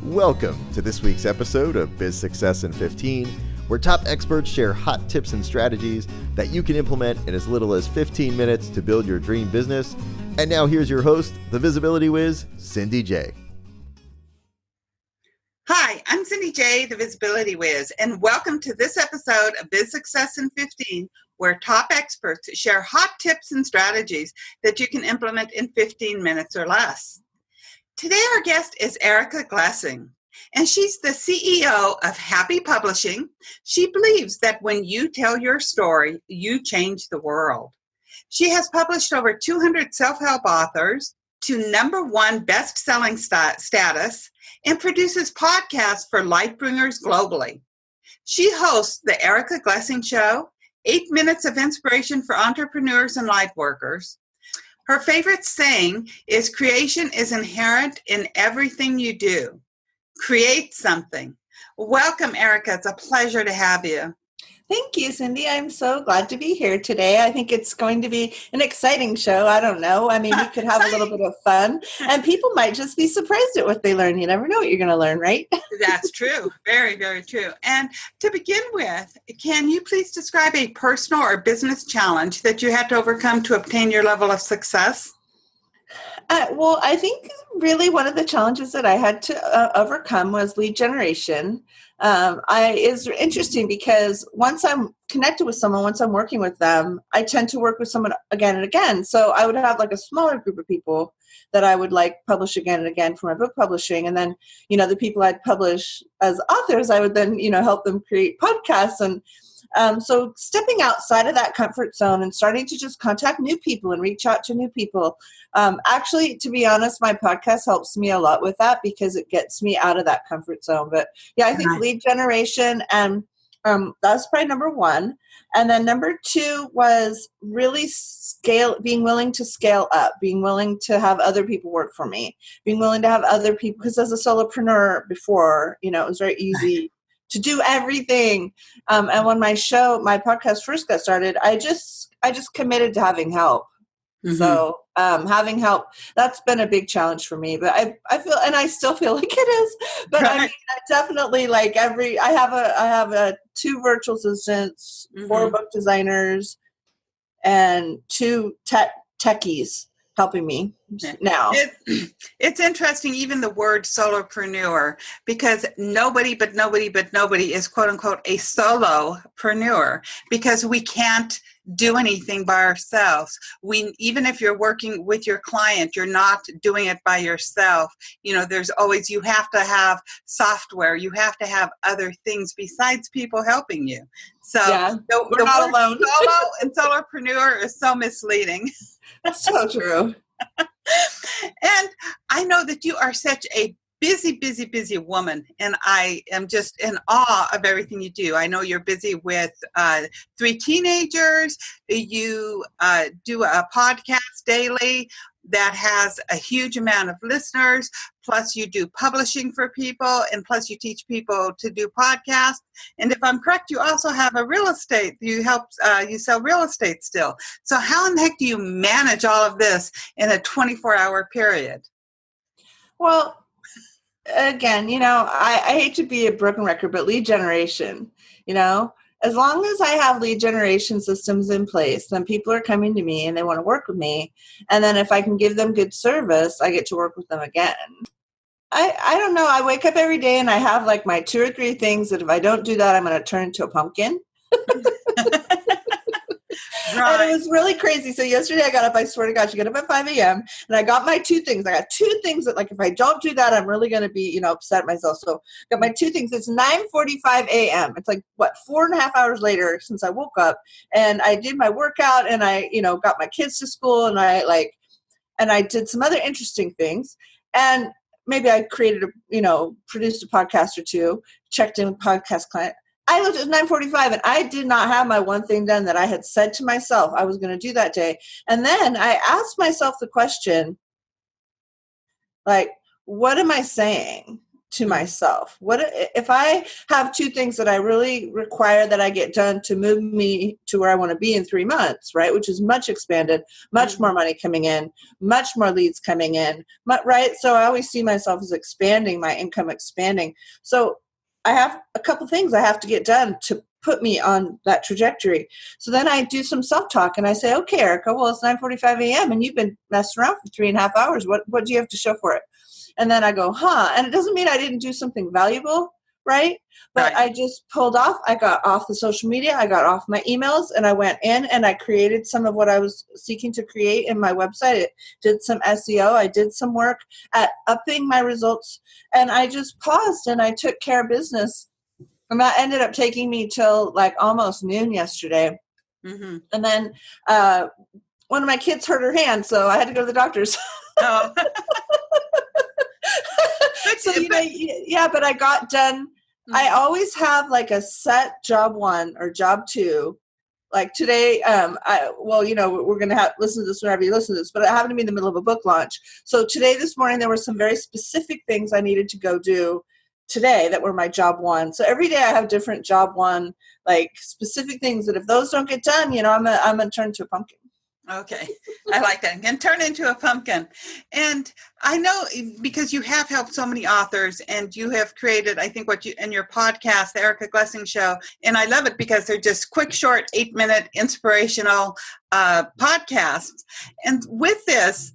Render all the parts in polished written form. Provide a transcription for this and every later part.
Welcome to this week's episode of Biz Success in 15, where top experts share hot tips and strategies that you can implement in as little as 15 minutes to build your dream business. And now here's your host, the Visibility Whiz, Cindy J. Hi, I'm Cindy J, the Visibility Whiz, and welcome to this episode of Biz Success in 15, where top experts share hot tips and strategies that you can implement in 15 minutes or less. Today, our guest is Erica Glessing, and she's the CEO of Happy Publishing. She believes that when you tell your story, you change the world. She has published over 200 self-help authors to #1 best-selling status and produces podcasts for Lightbringers globally. She hosts the Erica Glessing Show, 8 minutes of inspiration for entrepreneurs and lightworkers. Her favorite saying is, creation is inherent in everything you do. Create something. Welcome, Erica. It's a pleasure to have you. Thank you, Cindy. I'm so glad to be here today. I think it's going to be an exciting show. I don't know. I mean, we could have a little bit of fun, and people might just be surprised at what they learn. You never know what you're going to learn, right? That's true. Very, very true. And to begin with, can you please describe a personal or business challenge that you had to overcome to obtain your level of success? Well, I think really one of the challenges that I had to overcome was lead generation. It's interesting because once I'm connected with someone, once I'm working with them, I tend to work with someone again and again. So I would have like a smaller group of people that I would like publish again and again for my book publishing. And then, the people I'd publish as authors, I would then, help them create podcasts. And so stepping outside of that comfort zone and starting to just contact new people and reach out to new people. Actually, to be honest, my podcast helps me a lot with that because it gets me out of that comfort zone. But yeah, I think lead generation, and that's probably #1. And then #2 was really being willing to scale up, being willing to have other people work for me, being willing to have other people, because as a solopreneur before, it was very easy to do everything. And when my podcast first got started, I just committed to having help. Mm-hmm. So having help, that's been a big challenge for me. But I feel, and I still feel like it is. But right. I mean, I definitely I have 2 virtual assistants, mm-hmm. 4 book designers, and 2 techies helping me now. It's interesting, even the word solopreneur, because nobody is quote unquote a solopreneur, because we can't do anything by ourselves. Even if you're working with your client, you're not doing it by yourself. There's always, you have to have software, you have to have other things besides people helping you. So yeah, we're not alone. Solo and solopreneur is so misleading. That's so true. And I know that you are such a busy woman, and I am just in awe of everything you do. I know you're busy with 3 teenagers. You do a podcast daily that has a huge amount of listeners, plus you do publishing for people, and plus you teach people to do podcasts. And if I'm correct, you also have a real estate. You sell real estate still. So how in the heck do you manage all of this in a 24-hour period? Well, again, I hate to be a broken record, but lead generation, as long as I have lead generation systems in place, then people are coming to me and they want to work with me. And then if I can give them good service, I get to work with them again. I don't know. I wake up every day and I have like my 2 or 3 things that if I don't do that, I'm going to turn into a pumpkin. Right. And it was really crazy. So yesterday I got up, I swear to God, you get up at 5 a.m. and I got my 2 things. I got 2 things that, like, if I don't do that, I'm really going to be, upset at myself. So I got my 2 things. It's 9:45 a.m. It's like, 4.5 hours later since I woke up, and I did my workout, and I, got my kids to school, and I did some other interesting things. And maybe I created produced a podcast or 2, checked in with podcast client. I looked at 9:45 and I did not have my 1 thing done that I had said to myself I was going to do that day. And then I asked myself the question, what am I saying to myself? What if I have two things that I really require that I get done to move me to where I want to be in 3 months, right? Which is much expanded, much more money coming in, much more leads coming in, right? So I always see myself as expanding, my income expanding. So I have a couple things I have to get done to put me on that trajectory. So then I do some self-talk and I say, okay, Erica, well, it's 9:45 a.m. and you've been messing around for 3.5 hours. What do you have to show for it? And then I go, and it doesn't mean I didn't do something valuable, right? But I just pulled off. I got off the social media. I got off my emails and I went in and I created some of what I was seeking to create in my website. It did some SEO. I did some work at upping my results. And I just paused and I took care of business. And that ended up taking me till like almost noon yesterday. Mm-hmm. And then one of my kids hurt her hand, so I had to go to the doctor's. Oh. So, but I got done. Mm-hmm. I always have like a set job 1 or job 2. Like today, we're going to have listen to this whenever you listen to this, but I happen to be in the middle of a book launch. So today, this morning, there were some very specific things I needed to go do today that were my job 1. So every day I have different job 1, like specific things that if those don't get done, I'm going to turn to a pumpkin. Okay. I like that. And turn into a pumpkin. And I know because you have helped so many authors and you have created, I think in your podcast, the Erica Glessing Show. And I love it because they're just quick, short, 8-minute inspirational podcasts. And with this,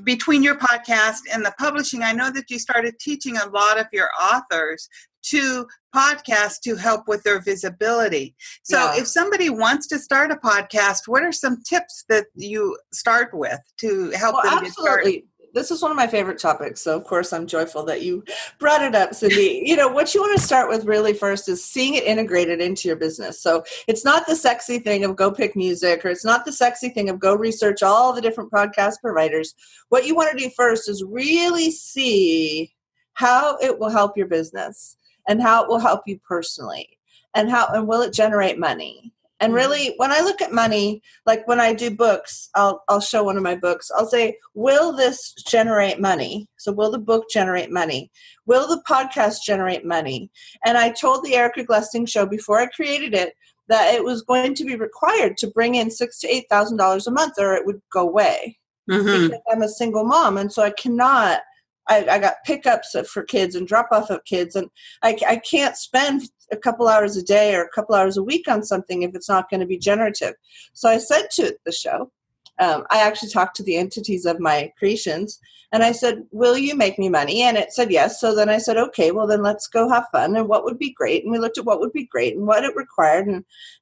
between your podcast and the publishing, I know that you started teaching a lot of your authors to podcast to help with their visibility. So if somebody wants to start a podcast, what are some tips that you start with to help them get started? This is one of my favorite topics. So, of course, I'm joyful that you brought it up, Cindy. What you want to start with really first is seeing it integrated into your business. So it's not the sexy thing of go pick music, or it's not the sexy thing of go research all the different podcast providers. What you want to do first is really see how it will help your business and how it will help you personally and will it generate money. And really, when I look at money, like when I do books, I'll show one of my books. I'll say, will this generate money? So will the book generate money? Will the podcast generate money? And I told the Erica Glessing Show before I created it that it was going to be required to bring in $6,000 to $8,000 a month or it would go away. Mm-hmm. Because I'm a single mom. And so I cannot. I got pickups for kids and drop off of kids, and I can't spend a couple hours a day or a couple hours a week on something if it's not going to be generative. So I said to the show, I actually talked to the entities of my creations, and I said, will you make me money? And it said yes. So then I said, okay, well then let's go have fun. And what would be great? And we looked at what would be great and what it required.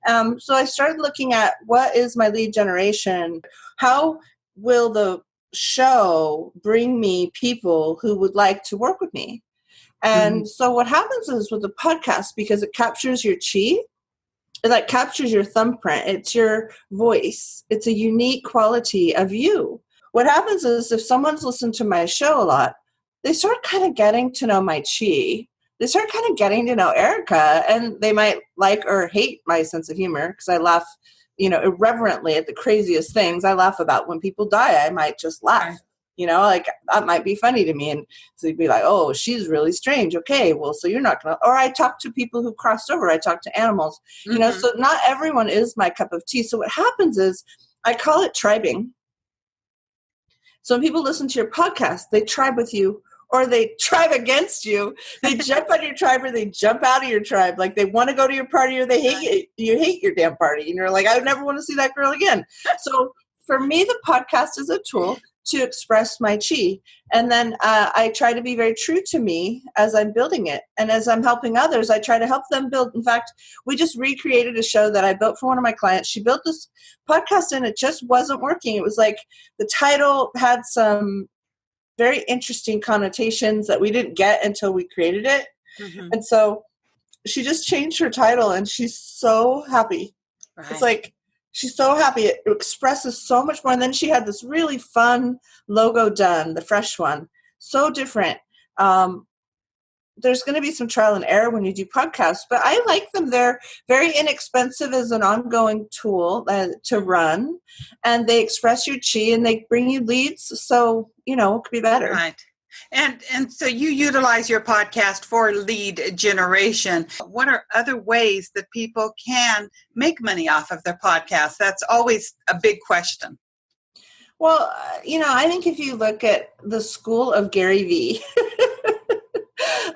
And so I started looking at what is my lead generation? How will the show bring me people who would like to work with me? And so what happens is with the podcast, because it captures your chi, it like captures your thumbprint, it's your voice, it's a unique quality of you. What happens is if someone's listened to my show a lot, they start kind of getting to know my chi. They start kind of getting to know Erica, and they might like or hate my sense of humor because I laugh irreverently at the craziest things. I laugh about when people die. I might just laugh, like that might be funny to me. And so you'd be like, oh, she's really strange. Okay, well, so you're not going to, or I talk to people who crossed over. I talk to animals, so not everyone is my cup of tea. So what happens is I call it tribing. So when people listen to your podcast, they tribe with you or they tribe against you. They jump on your tribe or they jump out of your tribe. Like they want to go to your party or they hate you hate your damn party. And you're like, I would never want to see that girl again. So for me, the podcast is a tool to express my chi. And then I try to be very true to me as I'm building it. And as I'm helping others, I try to help them build. In fact, we just recreated a show that I built for one of my clients. She built this podcast and it just wasn't working. It was like the title had some very interesting connotations that we didn't get until we created it. And so she just changed her title and she's so happy. Right. It's like, she's so happy. It expresses so much more. And then she had this really fun logo done, the fresh one. So different. There's going to be some trial and error when you do podcasts, but I like them. They're very inexpensive as an ongoing tool to run, and they express your chi and they bring you leads. So, it could be better. Right. And so you utilize your podcast for lead generation. What are other ways that people can make money off of their podcast? That's always a big question. Well, I think if you look at the school of Gary Vee,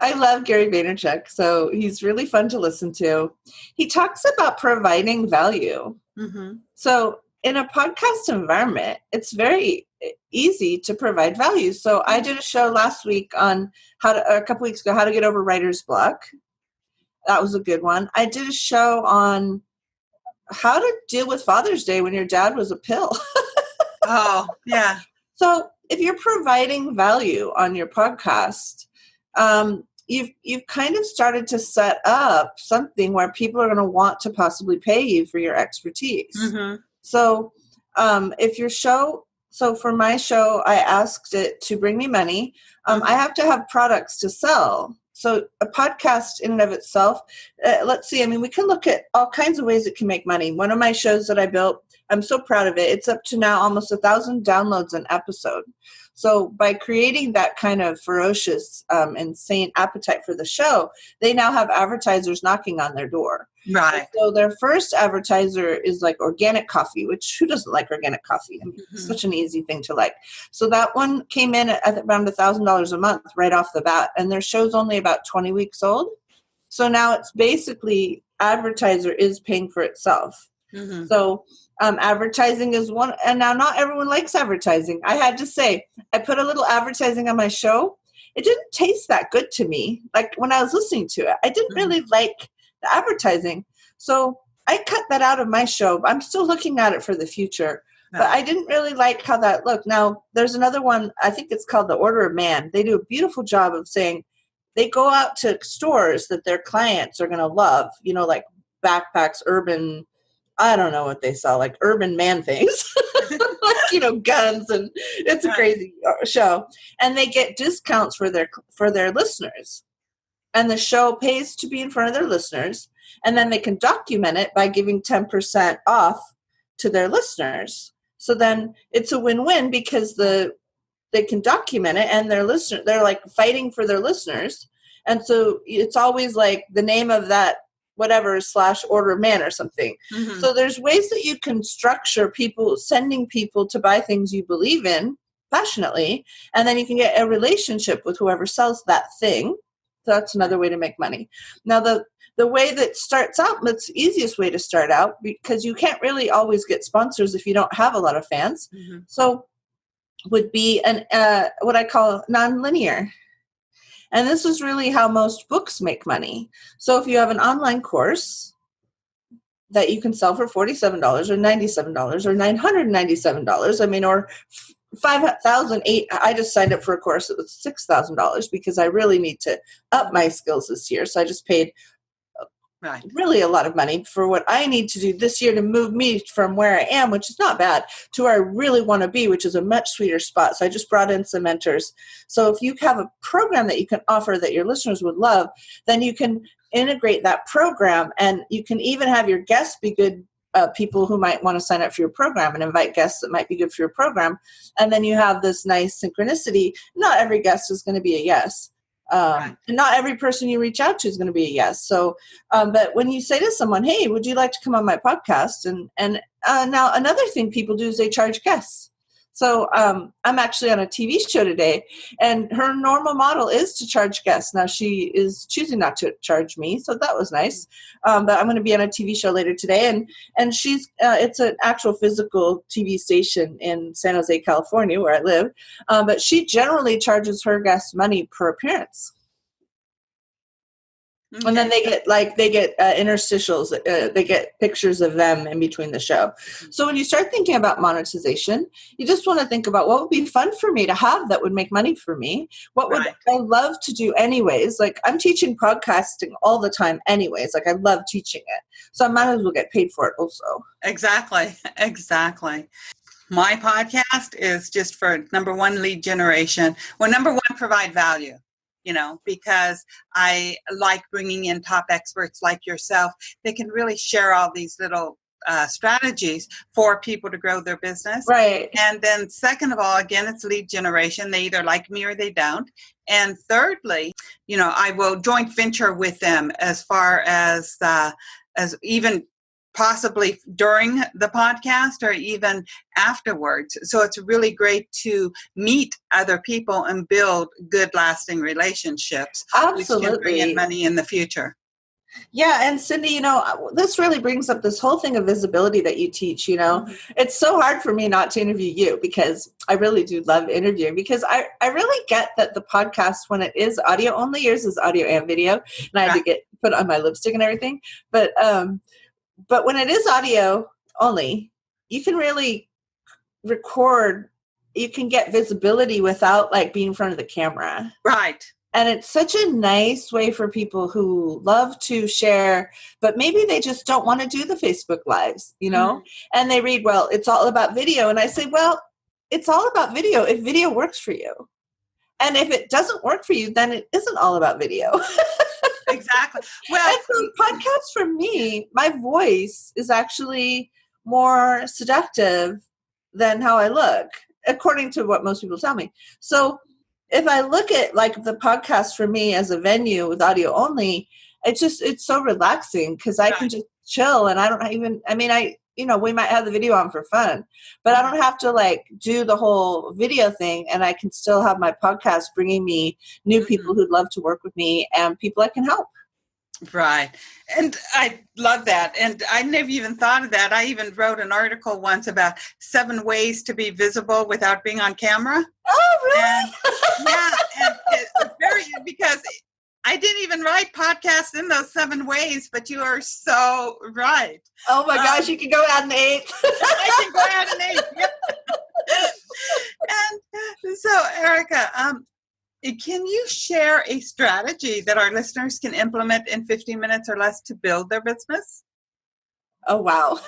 I love Gary Vaynerchuk, so he's really fun to listen to. He talks about providing value. Mm-hmm. So in a podcast environment, it's very easy to provide value. So I did a show last week on a couple weeks ago, how to get over writer's block. That was a good one. I did a show on how to deal with Father's Day when your dad was a pill. Oh, yeah. So if you're providing value on your podcast, you've kind of started to set up something where people are going to want to possibly pay you for your expertise. Mm-hmm. So for my show, I asked it to bring me money. I have to have products to sell. So a podcast in and of itself, let's see, we can look at all kinds of ways it can make money. One of my shows that I built, I'm so proud of it. It's up to now almost 1,000 downloads an episode. So by creating that kind of ferocious, insane appetite for the show, they now have advertisers knocking on their door. Right. And so their first advertiser is like organic coffee, which who doesn't like organic coffee? It's such an easy thing to like. So that one came in at around $1,000 a month right off the bat, and their show's only about 20 weeks old. So now it's basically advertiser is paying for itself. Mm-hmm. So advertising is one, and now not everyone likes advertising. I had to say, I put a little advertising on my show. It didn't taste that good to me. Like when I was listening to it, I didn't really like the advertising. So I cut that out of my show. I'm still looking at it for the future, but I didn't really like how that looked. Now there's another one, I think it's called The Order of Man. They do a beautiful job of saying they go out to stores that their clients are going to love, like backpacks, urban, I don't know what they sell, like urban man things, like, guns, and it's a crazy show. And they get discounts for their listeners. And the show pays to be in front of their listeners. And then they can document it by giving 10% off to their listeners. So then it's a win-win because they can document it, and they're like fighting for their listeners. And so it's always like the name of that whatever / order of man or something. Mm-hmm. So there's ways that you can structure sending people to buy things you believe in passionately, and then you can get a relationship with whoever sells that thing. So that's another way to make money. Now the way that starts out, that's the easiest way to start out, because you can't really always get sponsors if you don't have a lot of fans. Mm-hmm. So would be what I call nonlinear. And this is really how most books make money. So if you have an online course that you can sell for $47 or $97 or $997, or $5,008. I just signed up for a course that was $6,000 because I really need to up my skills this year. So I just paid really a lot of money for what I need to do this year to move me from where I am, which is not bad, to where I really want to be, which is a much sweeter spot. So I just brought in some mentors. So if you have a program that you can offer that your listeners would love, then you can integrate that program, and you can even have your guests be good people who might want to sign up for your program, and invite guests that might be good for your program. And then you have this nice synchronicity. Not every guest is going to be a yes. And not every person you reach out to is going to be a yes. So, but when you say to someone, hey, would you like to come on my podcast? And now another thing people do is they charge guests. So I'm actually on a TV show today, and her normal model is to charge guests. Now she is choosing not to charge me, so that was nice. But I'm going to be on a TV show later today, and she's it's an actual physical TV station in San Jose, California, where I live. But she generally charges her guests money per appearance. Okay. And then they get interstitials. They get pictures of them in between the show. So when you start thinking about monetization, you just want to think about what would be fun for me to have that would make money for me. What would I love to do anyways? Like I'm teaching podcasting all the time anyways. Like I love teaching it. So I might as well get paid for it also. Exactly. My podcast is just for number one, lead generation. Well, number one, provide value. Because I like bringing in top experts like yourself. They can really share all these little strategies for people to grow their business. Right. And then second of all, again, it's lead generation. They either like me or they don't. And thirdly, I will joint venture with them as far as even possibly during the podcast or even afterwards. So it's really great to meet other people and build good, lasting relationships. Absolutely. Which can bring in money in the future. Yeah. And Cindy, this really brings up this whole thing of visibility that you teach. It's so hard for me not to interview you because I really do love interviewing, because I really get that the podcast, when it is audio only, yours is audio and video, and I had to put on my lipstick and everything. But when it is audio only, you can really record, you can get visibility without being in front of the camera. Right. And it's such a nice way for people who love to share, but maybe they just don't want to do the Facebook Lives, Mm-hmm. and they read, well, it's all about video. And I say, well, it's all about video if video works for you. And if it doesn't work for you, then it isn't all about video. Exactly. Well, and so podcasts for me, my voice is actually more seductive than how I look, according to what most people tell me. So if I look at the podcast for me as a venue with audio only, it's so relaxing because I can just chill, and I don't even, we might have the video on for fun, but I don't have to do the whole video thing, and I can still have my podcast bringing me new people who'd love to work with me and people I can help. Right. And I love that. And I never even thought of that. I even wrote an article once about 7 ways to be visible without being on camera. Oh, really? And it's very, because I didn't even write podcasts in those 7 ways, but you are so right. Oh my gosh, you can go out an 8th. I can go out an 8th. Yep. And so, Erica, can you share a strategy that our listeners can implement in 15 minutes or less to build their business? Oh, wow.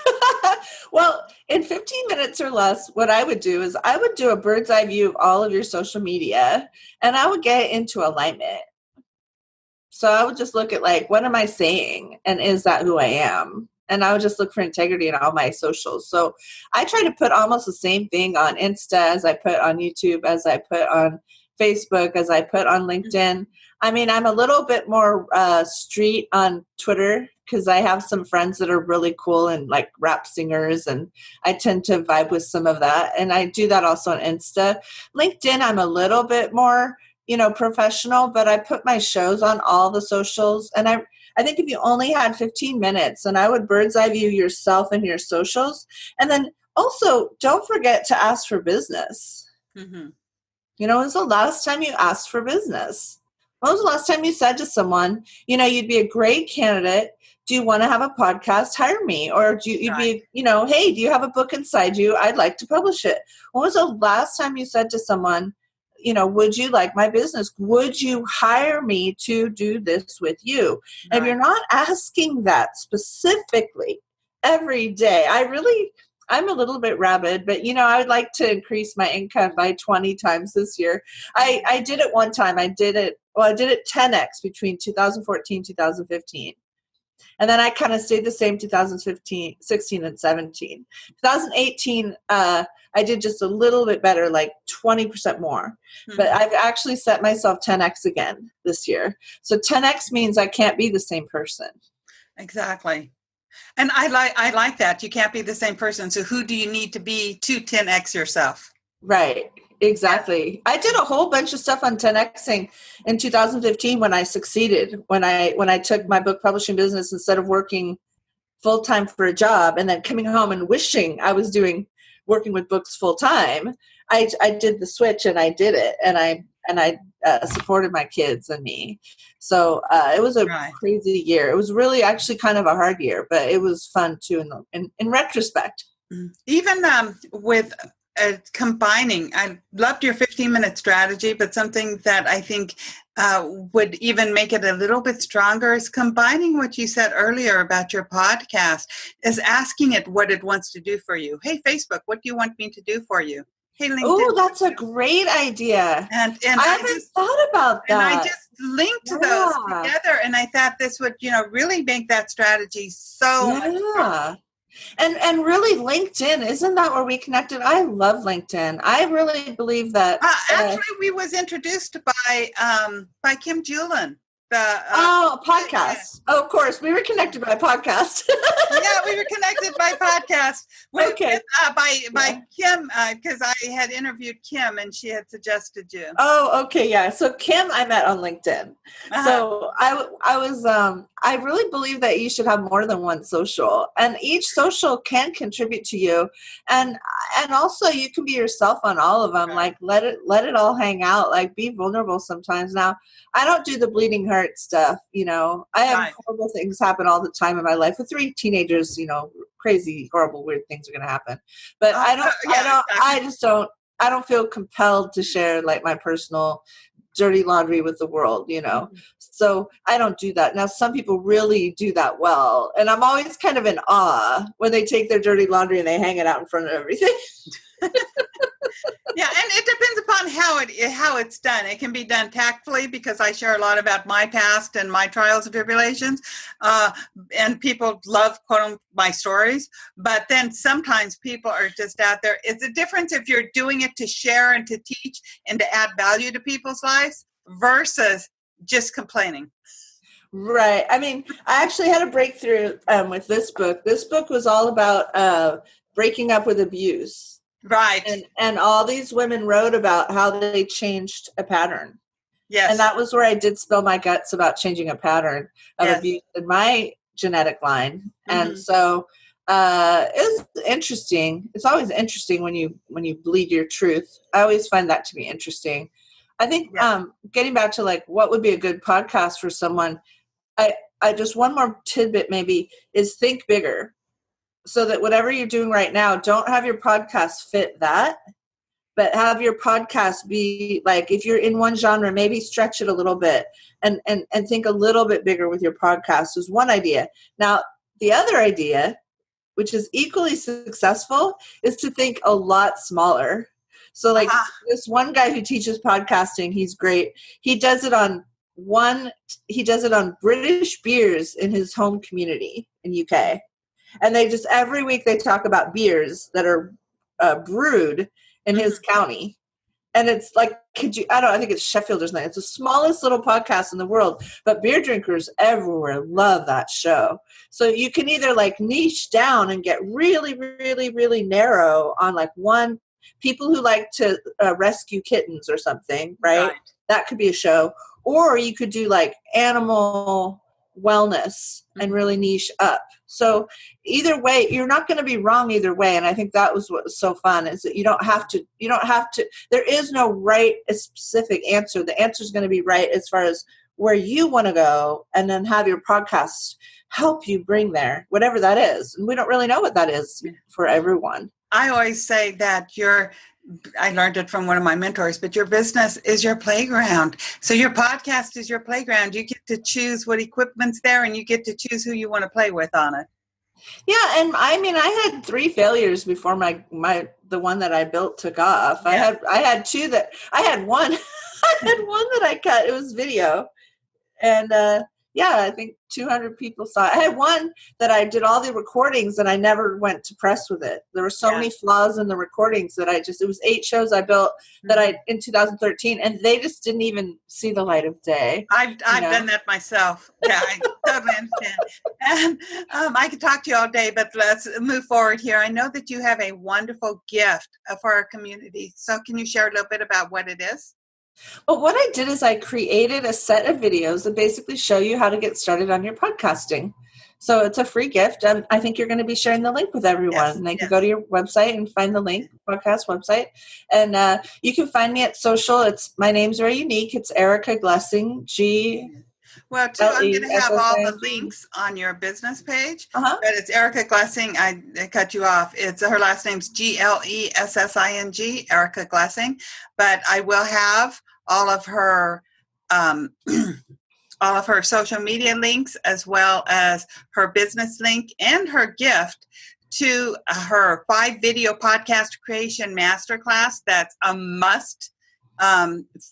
Well, in 15 minutes or less, what I would do is I would do a bird's eye view of all of your social media, and I would get into alignment. So I would just look at what am I saying? And is that who I am? And I would just look for integrity in all my socials. So I try to put almost the same thing on Insta as I put on YouTube, as I put on Facebook, as I put on LinkedIn. I'm a little bit more street on Twitter because I have some friends that are really cool and rap singers, and I tend to vibe with some of that. And I do that also on Insta. LinkedIn, I'm a little bit more, professional, but I put my shows on all the socials. And I think if you only had 15 minutes, and I would bird's eye view yourself and your socials. And then also don't forget to ask for business. Mm-hmm. When was the last time you asked for business? When was the last time you said to someone, you'd be a great candidate. Do you want to have a podcast? Hire me. Or you'd be, hey, do you have a book inside you? I'd like to publish it. When was the last time you said to someone, would you like my business? Would you hire me to do this with you? Right. If you're not asking that specifically every day, I'm a little bit rabid, but I would like to increase my income by 20 times this year. I did it one time. I did it 10x between 2014, 2015. And then I kind of stayed the same 2015, 16, and 17. 2018, I did just a little bit better, 20% more. Mm-hmm. But I've actually set myself 10x again this year. So 10x means I can't be the same person. Exactly. And I like that. You can't be the same person. So who do you need to be to 10x yourself? Right. Exactly. I did a whole bunch of stuff on 10xing in 2015 when I succeeded, when I took my book publishing business instead of working full time for a job and then coming home and wishing I was working with books full time. I did the switch and I did it, and I supported my kids and me. So it was a crazy year. It was really actually kind of a hard year, but it was fun too in retrospect. Even with combining, I loved your 15-minute strategy, but something that I think would even make it a little bit stronger is combining what you said earlier about your podcast, is asking it what it wants to do for you. Hey, Facebook, what do you want me to do for you? Hey, LinkedIn. Oh, that's a great idea. And I haven't thought about that. And I just linked those together, and I thought this would, really make that strategy so much stronger. And really LinkedIn, isn't that where we connected? I love LinkedIn. I really believe that. Actually, we was introduced by Kim Julin. Podcast. Oh, of course. We were connected by podcast. Yeah, we were connected by podcast. Okay. By Kim, because I had interviewed Kim and she had suggested you. Oh, okay, yeah. So Kim, I met on LinkedIn. So I really believe that you should have more than one social, and each social can contribute to you, and also you can be yourself on all of them. Right. Like let it all hang out. Like be vulnerable sometimes. Now, I don't do the bleeding heart stuff. I have horrible things happen all the time in my life with 3 teenagers. Crazy, horrible, weird things are going to happen. But I don't feel compelled to share like my personal dirty laundry with the world, Mm-hmm. So I don't do that. Now, some people really do that well. And I'm always kind of in awe when they take their dirty laundry and they hang it out in front of everything. Yeah, and it depends upon how it's done. It can be done tactfully because I share a lot about my past and my trials and tribulations, and people love quoting my stories. But then sometimes people are just out there. It's a difference if you're doing it to share and to teach and to add value to people's lives versus just complaining. Right. I mean, I actually had a breakthrough with this book. This book was all about breaking up with abuse. Right. And all these women wrote about how they changed a pattern. Yes. And that was where I did spill my guts about changing a pattern of abuse in my genetic line. Mm-hmm. And so it's interesting. It's always interesting when you bleed your truth. I always find that to be interesting. I think getting back to like what would be a good podcast for someone, I just one more tidbit maybe is think bigger. So that whatever you're doing right now, don't have your podcast fit that, but have your podcast be like, if you're in one genre, maybe stretch it a little bit and think a little bit bigger with your podcast is one idea. Now, the other idea, which is equally successful, is to think a lot smaller. So like this one guy who teaches podcasting, he's great. He does it on British beers in his home community in UK. And they just every week they talk about beers that are brewed in his county, and it's like, I think it's Sheffield or something. It's the smallest little podcast in the world, but beer drinkers everywhere love that show. So you can either like niche down and get really, really, really narrow on like one people who like to rescue kittens or something, right? That could be a show, or you could do like animal wellness and really niche up. So either way, you're not going to be wrong either way. And I think that was what was so fun is that you don't have to, there is no right, a specific answer. The answer is going to be right as far as where you want to go, and then have your podcast help you bring there, whatever that is. And we don't really know what that is for everyone. I always say that I learned it from one of my mentors, but your business is your playground. So your podcast is your playground. You get to choose what equipment's there, and you get to choose who you want to play with on it. Yeah, and I mean, I had 3 failures before the one that I built took off. Yeah. I had 2 that I had one. I had one that I cut. It was video, and I think 200 people saw it. I had one that I did all the recordings and I never went to press with it. There were so many flaws in the recordings that it was 8 shows I built in 2013, and they just didn't even see the light of day. I've done that myself. Yeah, I totally understand. And I could talk to you all day, but let's move forward here. I know that you have a wonderful gift for our community. So can you share a little bit about what it is? Well, what I did is I created a set of videos that basically show you how to get started on your podcasting. So it's a free gift. I think you're going to be sharing the link with everyone. Yes, and they can go to your website and find the link, podcast website. And you can find me at social. My name's very unique. It's Erica Glessing, G. Well, too, I'm going to have all the links on your business page. But it's Erica Glessing. I cut you off. Her last name's Glessing, Erica Glessing. But I will have all of her social media links, as well as her business link and her gift to her 5-video podcast creation masterclass. That's a must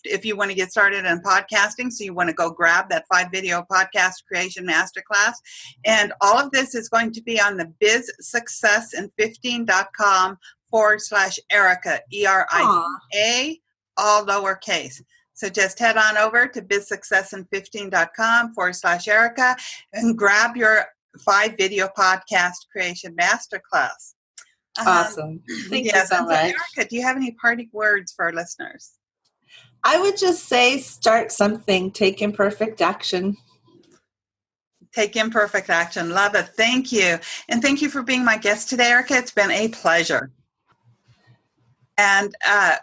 if you want to get started in podcasting. So you want to go grab that 5-video podcast creation masterclass. And all of this is going to be on the bizsuccessin15.com/Erica, ERICA, all lowercase. So just head on over to bizsuccessin15.com/Erica and grab your 5-video podcast creation masterclass. Awesome. Thank you so much. Erica, do you have any parting words for our listeners? I would just say start something, take imperfect action. Take imperfect action. Love it. Thank you. And thank you for being my guest today, Erica. It's been a pleasure. And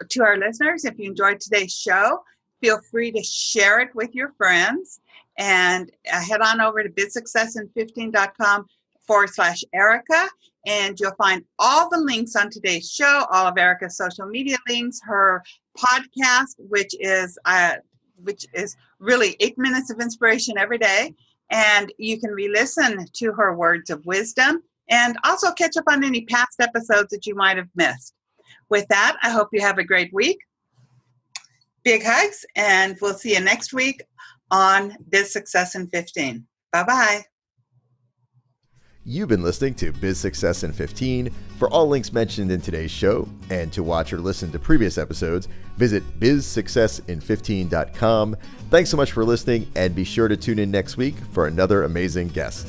to our listeners, if you enjoyed today's show, feel free to share it with your friends. And head on over to bizsuccessin15.com/Erica. And you'll find all the links on today's show, all of Erica's social media links, her podcast, which is really 8 minutes of inspiration every day. And you can re-listen to her words of wisdom and also catch up on any past episodes that you might have missed. With that, I hope you have a great week. Big hugs, and we'll see you next week on Biz Success in 15. Bye-bye. You've been listening to Biz Success in 15. For all links mentioned in today's show and to watch or listen to previous episodes, visit bizsuccessin15.com. Thanks so much for listening, and be sure to tune in next week for another amazing guest.